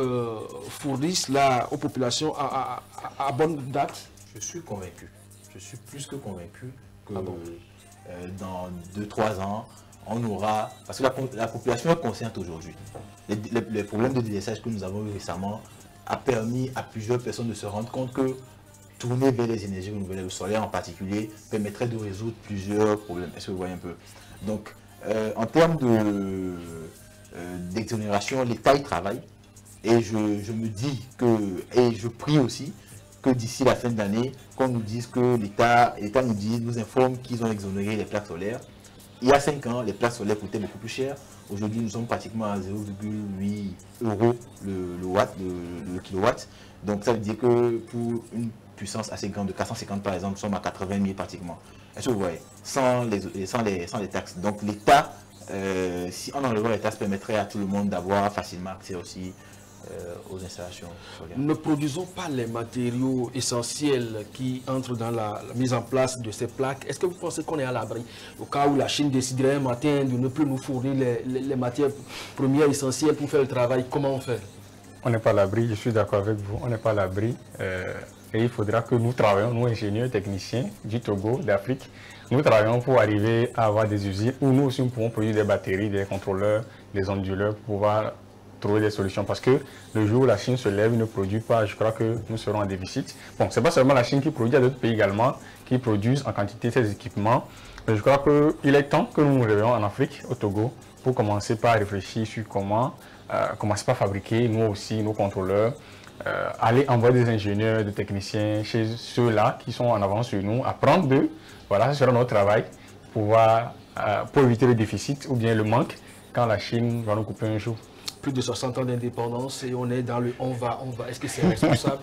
fournir cela aux populations à bonne date? Je suis convaincu. Je suis plus que convaincu que dans 2-3 ans, on aura... Parce que la population est consciente aujourd'hui. Les problèmes de délaissage que nous avons eu récemment a permis à plusieurs personnes de se rendre compte que tourner vers les énergies renouvelables, le solaire en particulier, permettrait de résoudre plusieurs problèmes. Est-ce que vous voyez un peu? Donc, en termes d'exonération, l'État y travaille. Et je me dis que, et je prie aussi, que d'ici la fin de l'année, qu'on nous dise que l'État nous informe qu'ils ont exonéré les plaques solaires. Il y a 5 ans, les plaques solaires coûtaient beaucoup plus cher. Aujourd'hui, nous sommes pratiquement à 0,8 € le kilowatt. Donc, ça veut dire que pour une puissance assez grande de 450 par exemple, nous sommes à 80 000 pratiquement. Est-ce que vous voyez? Sans les taxes. Donc, l'État, si on enlevait les taxes, permettrait à tout le monde d'avoir facilement accès aussi aux installations solaires. Ne produisons pas les matériaux essentiels qui entrent dans la mise en place de ces plaques. Est-ce que vous pensez qu'on est à l'abri? Au cas où la Chine déciderait un matin de ne plus nous fournir les matières premières essentielles pour faire le travail, comment on fait? On n'est pas à l'abri, je suis d'accord avec vous, on n'est pas à l'abri. Et il faudra que nous travaillions, nous ingénieurs, techniciens du Togo, d'Afrique, nous travaillons pour arriver à avoir des usines où nous aussi nous pouvons produire des batteries, des contrôleurs, des onduleurs pour pouvoir trouver des solutions. Parce que le jour où la Chine se lève et ne produit pas, je crois que nous serons en déficit. Bon, ce n'est pas seulement la Chine qui produit, il y a d'autres pays également qui produisent en quantité ces équipements. Mais je crois qu'il est temps que nous nous réveillons en Afrique, au Togo, pour commencer par réfléchir sur comment commencer par fabriquer, nous aussi, nos contrôleurs, aller envoyer des ingénieurs, des techniciens chez ceux-là qui sont en avance sur nous, apprendre d'eux. Voilà, ce sera notre travail pour éviter le déficit ou bien le manque quand la Chine va nous couper un jour. Plus de 60 ans d'indépendance et on est dans le on va. Est-ce que c'est responsable?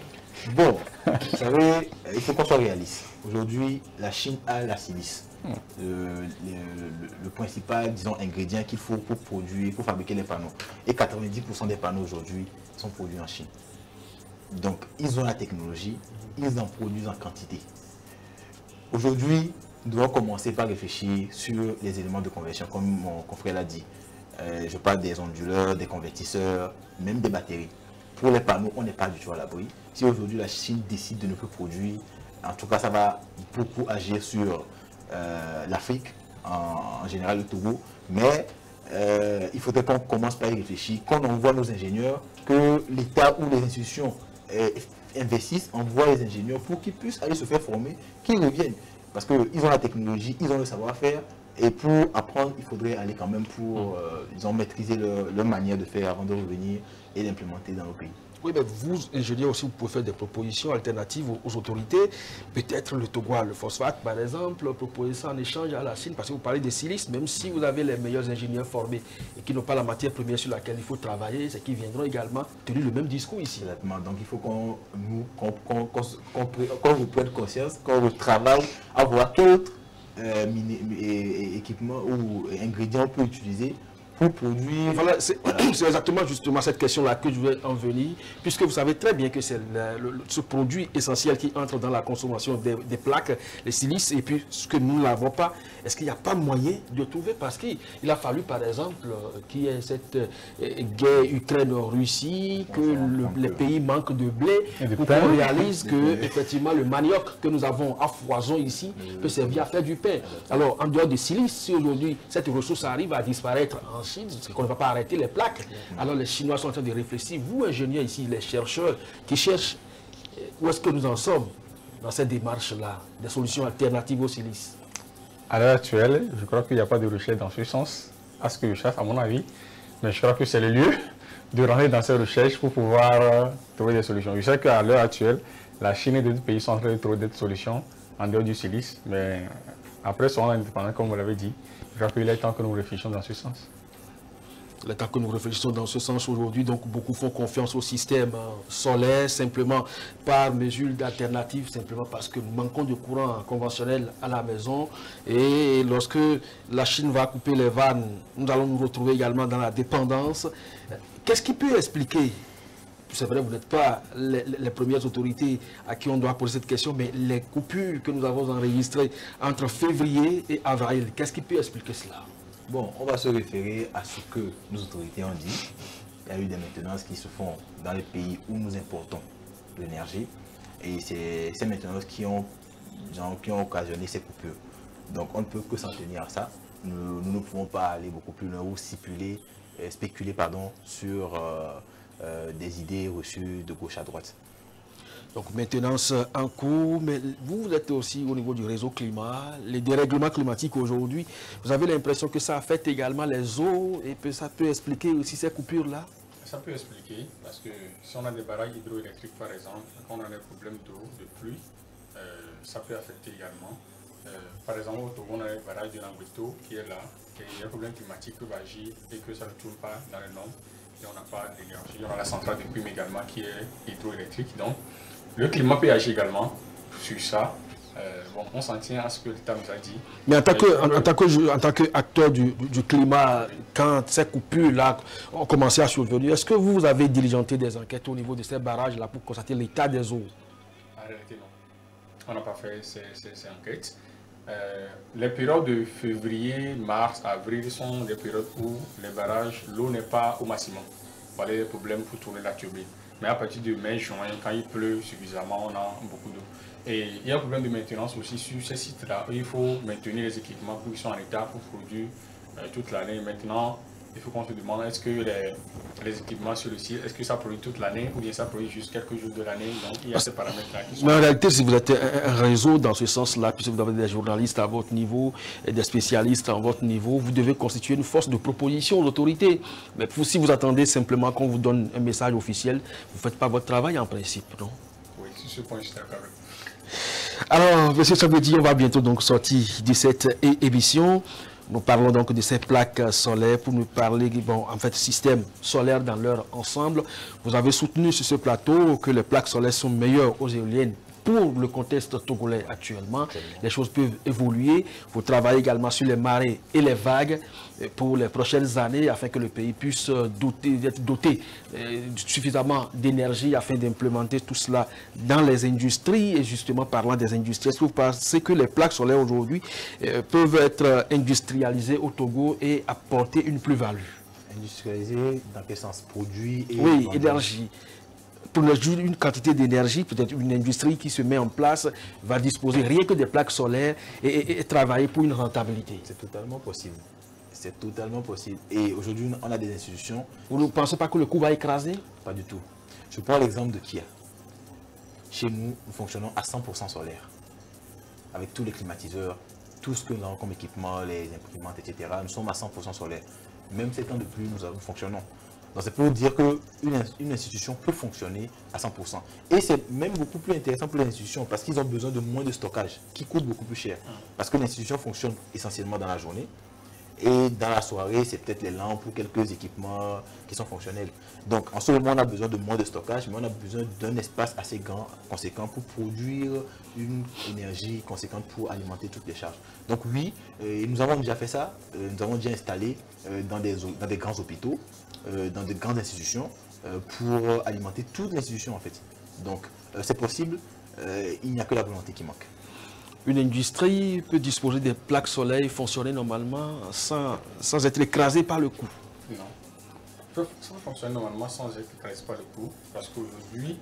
Bon, vous savez, il faut qu'on soit réaliste. Aujourd'hui, la Chine a la silice. Le principal, disons, ingrédient qu'il faut pour produire, pour fabriquer les panneaux. Et 90% des panneaux aujourd'hui sont produits en Chine. Donc, ils ont la technologie, ils en produisent en quantité. Aujourd'hui, nous devons commencer par réfléchir sur les éléments de conversion, comme mon confrère l'a dit. Je parle des onduleurs, des convertisseurs, même des batteries. Pour les panneaux, on n'est pas du tout à l'abri. Si aujourd'hui la Chine décide de ne plus produire, en tout cas, ça va beaucoup agir sur l'Afrique, en général le Togo. Mais il faudrait qu'on commence par y réfléchir, qu'on envoie nos ingénieurs, que l'État ou les institutions investissent, envoient les ingénieurs pour qu'ils puissent aller se faire former, qu'ils reviennent. Parce qu'ils ont la technologie, ils ont le savoir-faire. Et pour apprendre, il faudrait aller quand même pour, disons, maîtriser leur manière de faire avant de revenir et l'implémenter dans nos pays. Oui, mais vous, ingénieurs aussi, vous pouvez faire des propositions alternatives aux autorités. Peut-être le Togo, le phosphate, par exemple, proposer ça en échange à la Chine, parce que vous parlez des silices, même si vous avez les meilleurs ingénieurs formés et qui n'ont pas la matière première sur laquelle il faut travailler, c'est qu'ils viendront également tenir le même discours ici. Exactement. Donc il faut qu'on reprenne conscience, qu'on travaille à voir quel autre équipement ou ingrédient on peut utiliser pour produire. Voilà, c'est exactement justement cette question-là que je vais en venir, puisque vous savez très bien que c'est ce produit essentiel qui entre dans la consommation des plaques, les silices, et puis ce que nous n'avons pas, est-ce qu'il n'y a pas moyen de trouver? Parce qu'il a fallu, par exemple, qu'il y ait cette guerre Ukraine-Russie, que les pays manquent de blé, pour qu'on réalise que, effectivement, le manioc que nous avons à foison ici peut servir à faire du pain. Alors, en dehors des silices, si aujourd'hui cette ressource arrive à disparaître en Chine, c'est qu'on ne va pas arrêter les plaques. Alors les Chinois sont en train de réfléchir. Vous, ingénieurs ici, les chercheurs qui cherchent où est-ce que nous en sommes dans cette démarche-là, des solutions alternatives aux silices. À l'heure actuelle, je crois qu'il n'y a pas de recherche dans ce sens, à ce que je cherche, à mon avis. Mais je crois que c'est le lieu de rentrer dans ces recherches pour pouvoir trouver des solutions. Je sais qu'à l'heure actuelle, la Chine et d'autres pays sont en train de trouver des solutions en dehors du silice. Mais après son indépendance, comme vous l'avez dit, je crois qu'il est temps que nous réfléchissions dans ce sens. Il est temps que nous réfléchissons dans ce sens aujourd'hui, donc beaucoup font confiance au système solaire, simplement par mesure d'alternative, simplement parce que nous manquons de courant conventionnel à la maison. Et lorsque la Chine va couper les vannes, nous allons nous retrouver également dans la dépendance. Qu'est-ce qui peut expliquer? C'est vrai, vous n'êtes pas les premières autorités à qui on doit poser cette question, mais les coupures que nous avons enregistrées entre février et avril, qu'est-ce qui peut expliquer cela? Bon, on va se référer à ce que nos autorités ont dit. Il y a eu des maintenances qui se font dans les pays où nous importons l'énergie. Et c'est ces maintenances qui ont occasionné ces coupures. Donc on ne peut que s'en tenir à ça. Nous ne pouvons pas aller beaucoup plus loin ou spéculer sur des idées reçues de gauche à droite. Donc maintenance en cours, mais vous êtes aussi au niveau du réseau climat, les dérèglements climatiques aujourd'hui, vous avez l'impression que ça affecte également les eaux et que ça peut expliquer aussi ces coupures-là? Ça peut expliquer, parce que si on a des barrages hydroélectriques par exemple, quand on a des problèmes d'eau, de pluie, ça peut affecter également. Par exemple, au Togo, on a le barrage de Langueto qui est là, et il y a un problème climatique qui va agir et que ça ne tourne pas dans les normes, et on n'a pas d'énergie. On a la centrale de Prime également qui est hydroélectrique, donc le climat peut agir également sur ça. Bon, on s'en tient à ce que l'État nous a dit. Mais en tant qu'acteur du climat, quand ces coupures-là ont commencé à survenir, est-ce que vous avez diligenté des enquêtes au niveau de ces barrages-là pour constater l'état des eaux? En réalité, non. On n'a pas fait ces enquêtes. Les périodes de février, mars, avril sont des périodes où les barrages, l'eau n'est pas au maximum. Voilà les problèmes pour tourner la turbine. Mais à partir de mai, juin, quand il pleut suffisamment, on a beaucoup d'eau. Et il y a un problème de maintenance aussi sur ces sites-là. Il faut maintenir les équipements pour qu'ils soient en état pour produire toute l'année. Maintenant, il faut qu'on se demande est-ce que les équipements sur le site, est-ce que ça produit toute l'année ou bien ça produit juste quelques jours de l'année. Donc il y a ces paramètres-là qui sont... Mais en réalité, si vous êtes un réseau dans ce sens-là, puisque vous avez des journalistes à votre niveau, et des spécialistes à votre niveau, vous devez constituer une force de proposition aux autorités. Mais si vous attendez simplement qu'on vous donne un message officiel, vous ne faites pas votre travail en principe, non? Oui, sur ce point, je suis d'accord. Alors, M. Sabedi, on va bientôt donc sortir de cette émission. Nous parlons donc de ces plaques solaires pour nous parler, bon, en fait, système solaire dans leur ensemble. Vous avez soutenu sur ce plateau que les plaques solaires sont meilleures aux éoliennes pour le contexte togolais actuellement. Les choses peuvent évoluer. Vous travaillez également sur les marées et les vagues pour les prochaines années afin que le pays puisse être doté suffisamment d'énergie afin d'implémenter tout cela dans les industries. Et justement, parlant des industries, est-ce que vous pensez que les plaques solaires aujourd'hui peuvent être industrialisées au Togo et apporter une plus-value? Industrialisées dans quel sens? Produit et... Oui, énergie. Pour une quantité d'énergie, peut-être une industrie qui se met en place va disposer rien que des plaques solaires et travailler pour une rentabilité. C'est totalement possible. C'est totalement possible. Et aujourd'hui, on a des institutions... Vous ne pensez pas que le coût va écraser? Pas du tout. Je prends l'exemple de Kia. Chez nous, nous fonctionnons à 100% solaire. Avec tous les climatiseurs, tout ce que nous avons comme équipement, les imprimantes, etc., nous sommes à 100% solaire. Même 7 ans de plus, nous fonctionnons. Donc c'est pour dire qu'une institution peut fonctionner à 100%. Et c'est même beaucoup plus intéressant pour les institutions parce qu'ils ont besoin de moins de stockage qui coûte beaucoup plus cher. Parce que l'institution fonctionne essentiellement dans la journée. Et dans la soirée, c'est peut-être les lampes ou quelques équipements qui sont fonctionnels. Donc en ce moment, on a besoin de moins de stockage, mais on a besoin d'un espace assez grand, conséquent pour produire une énergie conséquente pour alimenter toutes les charges. Donc oui, nous avons déjà fait ça. Nous avons déjà installé dans des grands hôpitaux, dans de grandes institutions, pour alimenter toute l'institution en fait. Donc c'est possible, il n'y a que la volonté qui manque. Une industrie peut disposer des plaques solaires et fonctionner normalement sans être écrasée par le coût. Non. Peut fonctionner normalement sans être écrasé par le coût, parce qu'aujourd'hui,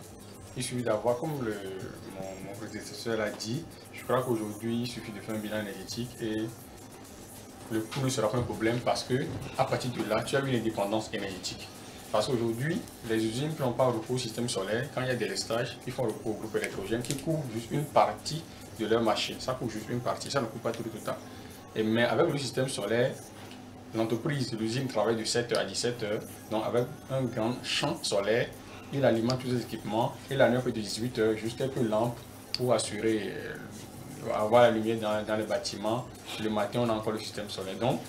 il suffit d'avoir, comme mon prédécesseur l'a dit, je crois qu'aujourd'hui, il suffit de faire un bilan énergétique et le coût ne sera pas un problème parce que à partir de là, tu as une indépendance énergétique. Parce qu'aujourd'hui, les usines qui n'ont pas recours au système solaire, quand il y a des lestages, ils font recours au groupe électrogène qui couvre juste une partie de leur machine. Ça couvre juste une partie, ça ne couvre pas tout le total. Mais avec le système solaire, l'entreprise, l'usine travaille de 7h à 17h. Donc avec un grand champ solaire, il alimente tous les équipements. Il a 9h de 18h, juste quelques lampes pour assurer, avoir la lumière dans les bâtiments. Le matin, on a encore le système solaire. Donc,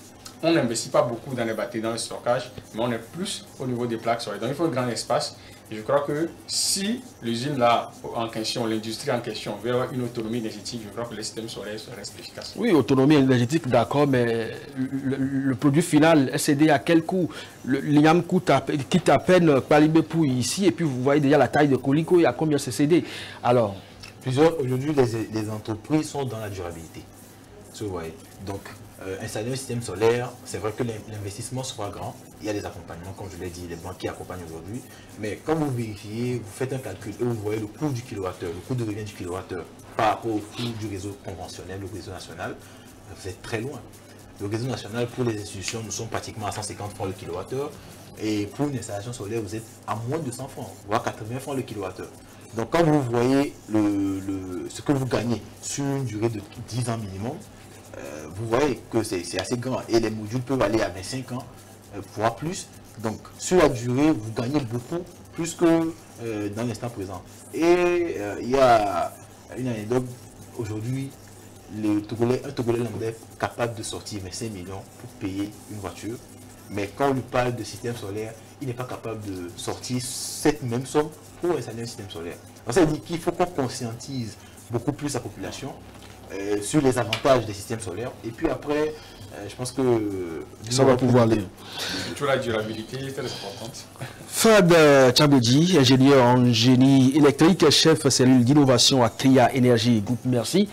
on n'investit pas beaucoup dans les batteries, dans le stockage, mais on est plus au niveau des plaques solaires. Donc, il faut un grand espace. Et je crois que si l'usine là en question, l'industrie en question, veut avoir une autonomie énergétique, je crois que le système solaire reste efficace. Oui, autonomie énergétique, d'accord, mais le produit final est cédé à quel coût? L'IAM quitte à peine Palibé pour ici, et puis vous voyez déjà la taille de Colicot, il y a combien c'est cédé? Alors, aujourd'hui, les entreprises sont dans la durabilité. Vous voyez. Donc, installer un système solaire, c'est vrai que l'investissement sera grand. Il y a des accompagnements, comme je l'ai dit, les banques qui accompagnent aujourd'hui. Mais quand vous vérifiez, vous faites un calcul et vous voyez le coût du kilowattheure, le coût de revient du kilowattheure par rapport au coût du réseau conventionnel, le réseau national, vous êtes très loin. Le réseau national, pour les institutions, nous sommes pratiquement à 150 francs le kilowattheure. Et pour une installation solaire, vous êtes à moins de 100 francs, voire 80 francs le kilowattheure. Donc quand vous voyez ce que vous gagnez sur une durée de 10 ans minimum, vous voyez que c'est assez grand et les modules peuvent aller à 25 ans, voire plus. Donc sur la durée, vous gagnez beaucoup plus que dans l'instant présent. Et il y a une anecdote, aujourd'hui, un Togolais lambda est capable de sortir 25 millions pour payer une voiture. Mais quand on lui parle de système solaire, il n'est pas capable de sortir cette même somme pour installer un système solaire. Donc ça veut dire qu'il faut qu'on conscientise beaucoup plus la population sur les avantages des systèmes solaires. Et puis après, je pense que ça va pouvoir aller. Surtout la durabilité est très importante. Fad Tchabodji, ingénieur en génie électrique, chef cellule d'innovation à Cria Énergie Group, merci.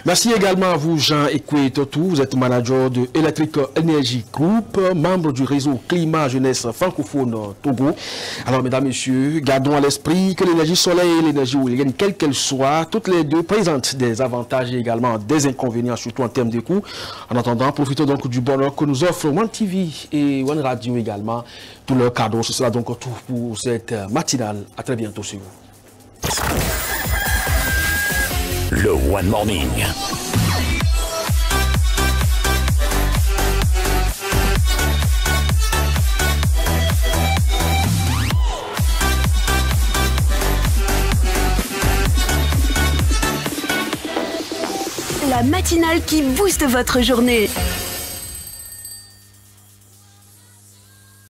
Merci également à vous, Jean Ekwe Totou, vous êtes manager de Electric Energy Group, membre du réseau Climat Jeunesse Francophone Togo. Alors, mesdames, messieurs, gardons à l'esprit que l'énergie solaire et l'énergie éolienne, quelle qu'elle soit, toutes les deux présentent des avantages et également des inconvénients, surtout en termes de coûts. En attendant, profitons donc du bonheur que nous offre One TV et One Radio également. Tout leur cadeau, ce sera donc tout pour cette matinale. À très bientôt sur vous. Le One Morning. La matinale qui booste votre journée.